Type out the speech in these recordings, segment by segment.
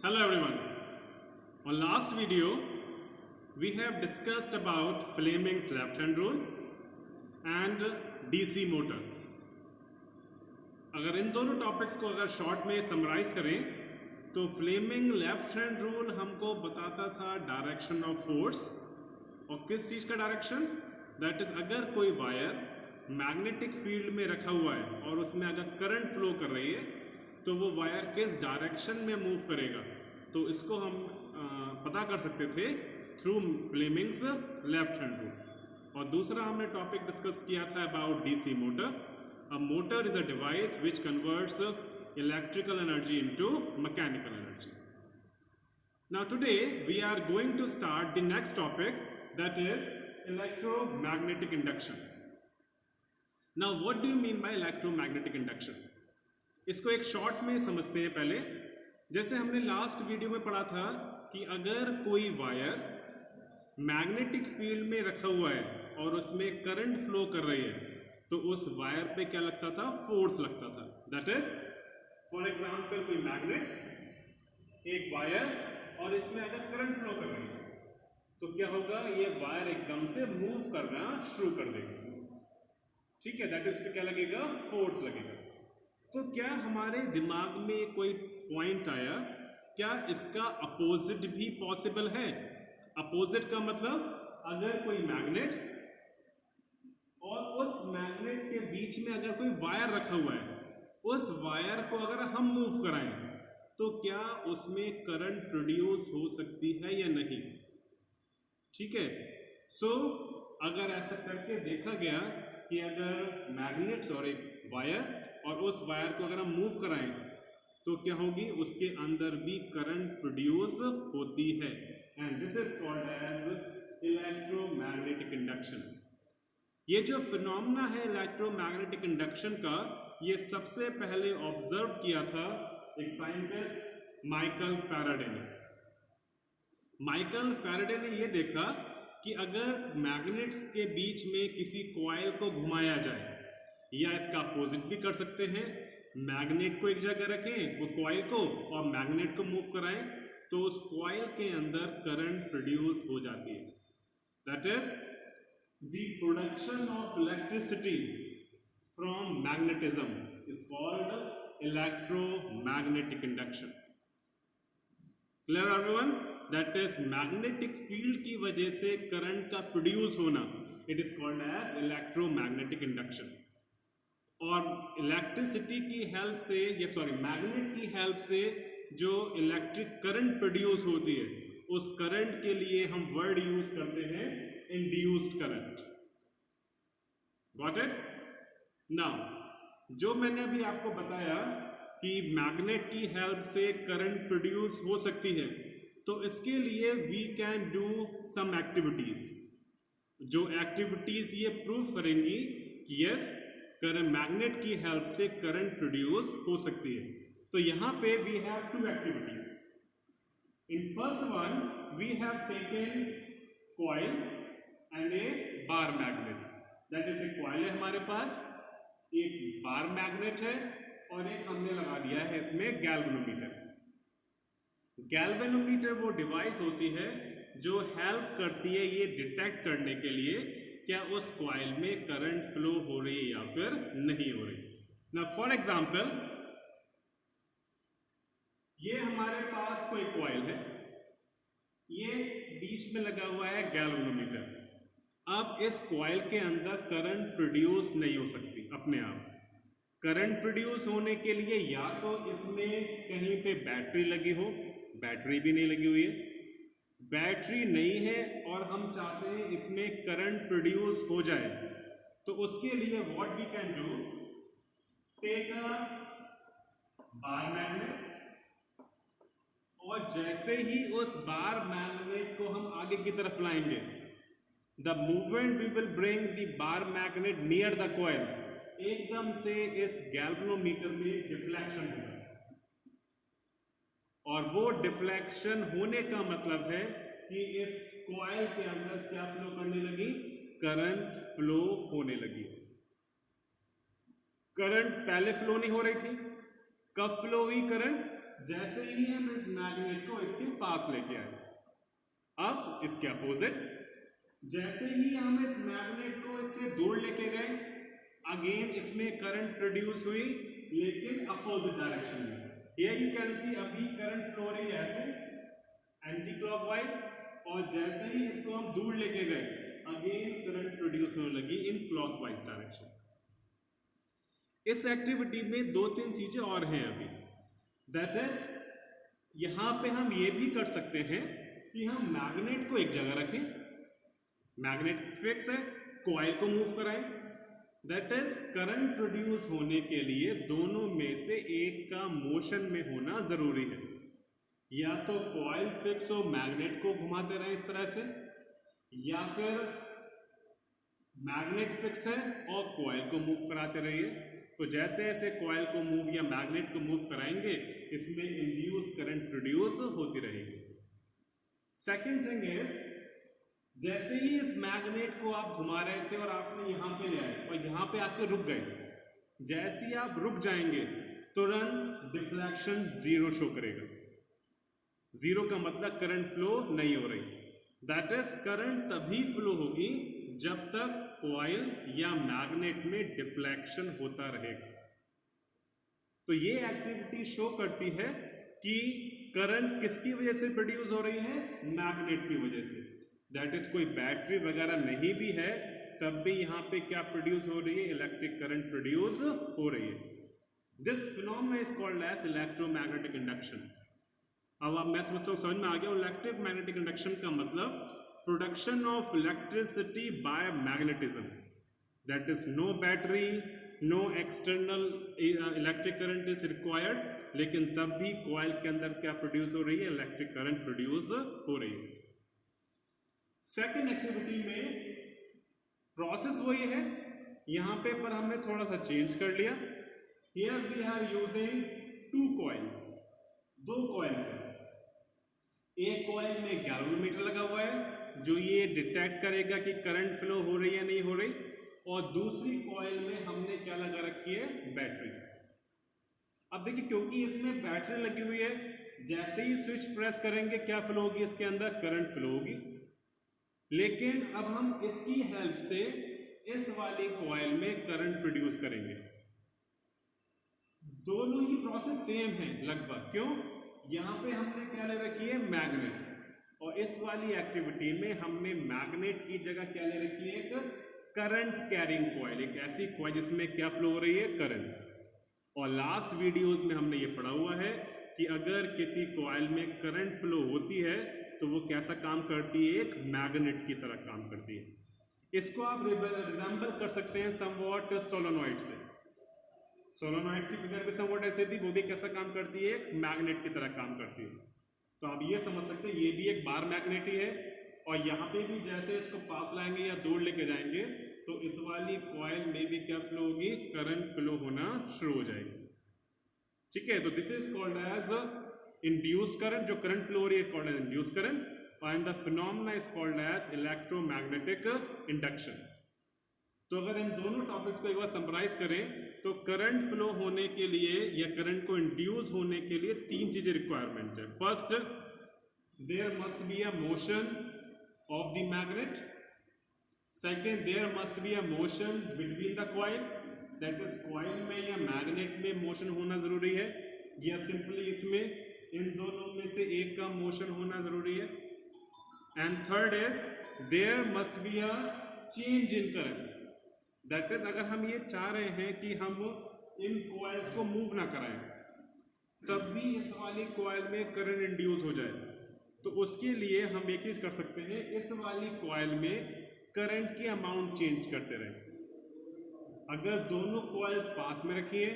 Hello everyone. On last video, we have discussed about Fleming's left-hand rule and DC motor. अगर इन दोनों topics को अगर short में summarise करें तो फ्लेमिंग लेफ्ट हैंड रूल हमको बताता था डायरेक्शन ऑफ फोर्स और किस चीज़ का डायरेक्शन, दैट इज अगर कोई वायर मैग्नेटिक फील्ड में रखा हुआ है और उसमें अगर करंट फ्लो कर रही है तो वो वायर किस डायरेक्शन में मूव करेगा, तो इसको हम पता कर सकते थे through Fleming's left hand rule. और दूसरा हमने टॉपिक डिस्कस किया था about DC motor. A motor is a device which converts electrical energy into mechanical energy. Now today we are going to start the next topic, that is electromagnetic induction. Now what do you mean by electromagnetic induction? इसको एक short में समझते हैं पहले। जैसे हमने last video में पढ़ा था कि अगर कोई वायर मैग्नेटिक फील्ड में रखा हुआ है और उसमें करंट फ्लो कर रही है तो उस वायर पे क्या लगता था, फोर्स लगता था। दैट इज फॉर एग्जाम्पल कोई मैग्नेट्स, एक वायर और इसमें अगर करंट फ्लो कर रही है तो क्या होगा, ये वायर एकदम से मूव करना शुरू कर देगा। ठीक है, दैट इज पे क्या लगेगा, फोर्स लगेगा। तो क्या हमारे दिमाग में कोई पॉइंट आया, क्या इसका अपोजिट भी पॉसिबल है? अपोजिट का मतलब अगर कोई मैग्नेट्स और उस मैग्नेट के बीच में अगर कोई वायर रखा हुआ है, उस वायर को अगर हम मूव कराएं तो क्या उसमें करंट प्रोड्यूस हो सकती है या नहीं? ठीक है, सो अगर ऐसा करके देखा गया कि अगर मैग्नेट्स और एक वायर और उस वायर को अगर हम मूव कराएं तो क्या होगी, उसके अंदर भी करंट प्रोड्यूस होती है, and this is called as electromagnetic induction. ये जो फिनोमेना है इलेक्ट्रोमैग्नेटिक इंडक्शन का, ये सबसे पहले ऑब्जर्व किया था एक साइंटिस्ट माइकल फैराडे ने। माइकल फैराडे ने ये देखा कि अगर मैग्नेट्स के बीच में किसी कॉइल को घुमाया जाए, या इसका अपोजिट भी कर सकते हैं, मैग्नेट को एक जगह रखें, वो कॉइल को, और मैग्नेट को मूव कराएं तो उस कॉइल के अंदर करंट प्रोड्यूस हो जाती है। That is the production of electricity from magnetism is called electromagnetic induction. Clear everyone? That is magnetic field की वजह से करंट का प्रोड्यूस होना, it is called as electromagnetic induction. और इलेक्ट्रिसिटी की हेल्प से, या सॉरी मैग्नेट की हेल्प से जो इलेक्ट्रिक करंट प्रोड्यूस होती है, उस करंट के लिए हम वर्ड यूज करते हैं induced current. Got it? Now जो मैंने अभी आपको बताया कि मैग्नेट की हेल्प से करंट प्रोड्यूस हो सकती है, तो इसके लिए we can do some activities. जो एक्टिविटीज ये प्रूव करेंगी कि यस, करंट मैग्नेट की हेल्प से करंट प्रोड्यूस हो सकती है। तो यहां पे we have two activities. In first one we have taken coil and a bar magnet. That is a coil है हमारे पास, एक बार मैग्नेट है, और एक हमने लगा दिया है इसमें गैल्वेनोमीटर। गैल्वेनोमीटर वो डिवाइस होती है जो हेल्प करती है ये डिटेक्ट करने के लिए क्या उस कॉइल में करंट फ्लो हो रही है या फिर नहीं हो रही। ना फॉर एग्जाम्पल, ये हमारे पास कोई कॉइल है, ये बीच में लगा हुआ है गैल्वेनोमीटर। अब इस कॉइल के अंदर करंट प्रोड्यूस नहीं हो सकती अपने आप। करंट प्रोड्यूस होने के लिए या तो इसमें कहीं पे बैटरी लगी हो, बैटरी भी नहीं लगी हुई है, बैटरी नहीं है और हम चाहते हैं इसमें करंट प्रोड्यूस हो जाए, तो उसके लिए what we can do, take a bar magnet, और जैसे ही उस बार मैग्नेट को हम आगे की तरफ लाएंगे, the movement we will bring the bar magnet near the coil, एकदम से इस गैल्वेनोमीटर में डिफ्लेक्शन होगा, और वो डिफ्लेक्शन होने का मतलब है कि इस कॉइल के अंदर क्या फ्लो करने लगी, करंट फ्लो होने लगी। करंट पहले फ्लो नहीं हो रही थी, कब फ्लो हुई करंट, जैसे ही हम इस मैग्नेट को इसके पास लेके आए, अब इसके अपोजिट, जैसे ही हम इस मैग्नेट को इससे दूर लेके गए, अगेन इसमें करंट प्रोड्यूस हुई, लेकिन अपोजिट डायरेक्शन में। हियर यू कैन सी अभी करंट फ्लो रही है ऐसे एंटी क्लॉकवाइज, और जैसे ही इसको हम दूर लेके गए, अगेन करंट प्रोड्यूस होने लगी इन क्लॉकवाइज डायरेक्शन। इस एक्टिविटी में दो तीन चीजें और हैं अभी, दैट इज यहां पे हम ये भी कर सकते हैं कि हम मैग्नेट को एक जगह रखें, मैग्नेट फिक्स है, कॉइल को मूव कराएं, दैट इज करंट प्रोड्यूस होने के लिए दोनों में से एक का मोशन में होना जरूरी है। या तो कॉइल फिक्स हो, मैग्नेट को घुमाते रहें इस तरह से, या फिर मैग्नेट फिक्स है और कॉइल को मूव कराते रहिए। तो जैसे जैसे कॉइल को मूव या मैग्नेट को मूव कराएंगे, इसमें इंड्यूस करंट प्रोड्यूस होती रहेगी। सेकेंड थिंग इज, जैसे ही इस मैग्नेट को आप घुमा रहे थे और आपने यहां पे ले आए और यहां पे आके रुक गए, जैसे ही आप रुक जाएंगे तुरंत डिफ्लेक्शन जीरो शो करेगा। जीरो का मतलब करंट फ्लो नहीं हो रही, दैट इज करंट तभी फ्लो होगी जब तक कॉइल या मैग्नेट में डिफ्लेक्शन होता रहेगा। तो ये एक्टिविटी शो करती है कि करंट किसकी वजह से प्रोड्यूस हो रही है, मैग्नेट की वजह से। दैट इज कोई बैटरी वगैरह नहीं भी है, तब भी यहां पे क्या प्रोड्यूस हो रही है, इलेक्ट्रिक करंट प्रोड्यूस हो रही है। This phenomena is called as electromagnetic induction. अब आप मैं समझता हूं समझ में आ गया। इलेक्ट्रिक मैग्नेटिक इंडक्शन का मतलब production of electricity by magnetism, that is no battery, no external electric current is required, लेकिन तब भी कॉइल के अंदर क्या प्रोड्यूस हो रही है, इलेक्ट्रिक करंट प्रोड्यूस हो रही है। सेकेंड एक्टिविटी में प्रोसेस वही है, यहां पे पर हमने थोड़ा सा चेंज कर लिया। Here we are using two coils, दो कॉइल्स हैं। एक कॉइल में गैल्वेनोमीटर लगा हुआ है जो ये डिटेक्ट करेगा कि करंट फ्लो हो रही है नहीं हो रही, और दूसरी कॉइल में हमने क्या लगा रखी है, बैटरी। अब देखिए, क्योंकि इसमें बैटरी लगी हुई है, जैसे ही स्विच प्रेस करेंगे क्या फ्लो होगी, इसके अंदर करंट फ्लो होगी। लेकिन अब हम इसकी हेल्प से इस वाली कॉइल में करंट प्रोड्यूस करेंगे। दोनों ही प्रोसेस सेम है लगभग, क्यों, यहां पे हमने क्या ले रखी है, मैग्नेट, और इस वाली एक्टिविटी में हमने मैग्नेट की जगह क्या ले रखी है, एक करंट कैरिंग कॉइल, एक ऐसी कॉइल जिसमें क्या फ्लो हो रही है, करंट। और लास्ट वीडियोस में हमने ये पढ़ा हुआ है कि अगर किसी कॉइल में करंट फ्लो होती है तो वो कैसा काम करती है, एक मैग्नेट की तरह काम करती है। इसको आप रिजेंबल कर सकते हैं समवॉट सोलोनॉइड से। सोलोनॉइड की फिगर भी समवॉट ऐसे थी, वो भी कैसा काम करती है, एक मैग्नेट की तरह काम करती है। तो आप ये समझ सकते हैं ये भी एक बार मैग्नेट ही है, और यहाँ पे भी जैसे इसको पास लाएंगे या दूर लेके जाएंगे तो इस वाली कॉइल में भी क्या फ्लो होगी, करंट फ्लो होना शुरू हो जाएगी। ठीक है, तो this is called as induce current, जो करंट फ्लो हो रही है called as induce current, and the phenomena is called as electromagnetic induction. तो अगर इन दोनों टॉपिक्स को एक बार समराइज करें तो करंट फ्लो होने के लिए या करंट को इंड्यूस होने के लिए तीन चीजें रिक्वायरमेंट है। First, there must be a motion of the magnet. Second, there must be a motion between the coil, that is coil में या मैग्नेट में मोशन होना जरूरी है, या सिंपली इसमें इन दोनों में से एक का मोशन होना जरूरी है। And third is there must be a change in current, that is अगर हम ये चाह रहे हैं कि हम इन कॉइल्स को मूव ना कराएं तब भी इस वाली कॉइल में करंट इंड्यूस हो जाए, तो उसके लिए हम एक चीज कर सकते हैं, इस वाली कॉइल में करंट की अमाउंट चेंज करते रहें। अगर दोनों कॉइल्स पास में रखिए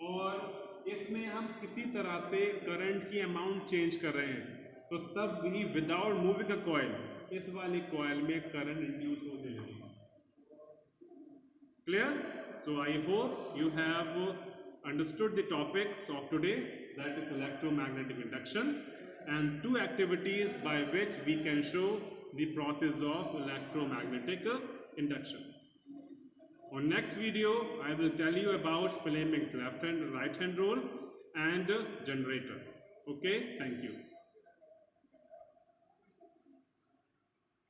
और इसमें हम किसी तरह से करंट की अमाउंट चेंज कर रहे हैं तो तब भी विदाउट मूविंग अ कॉइल इस वाली कॉइल में करंट इंड्यूस होने लगेगा। Clear? So I hope you have understood the topics of today, that is electromagnetic induction, and two activities by which we can show the process of electromagnetic induction. On next video I will tell you about Fleming's left hand right hand rule and generator. Okay, thank you.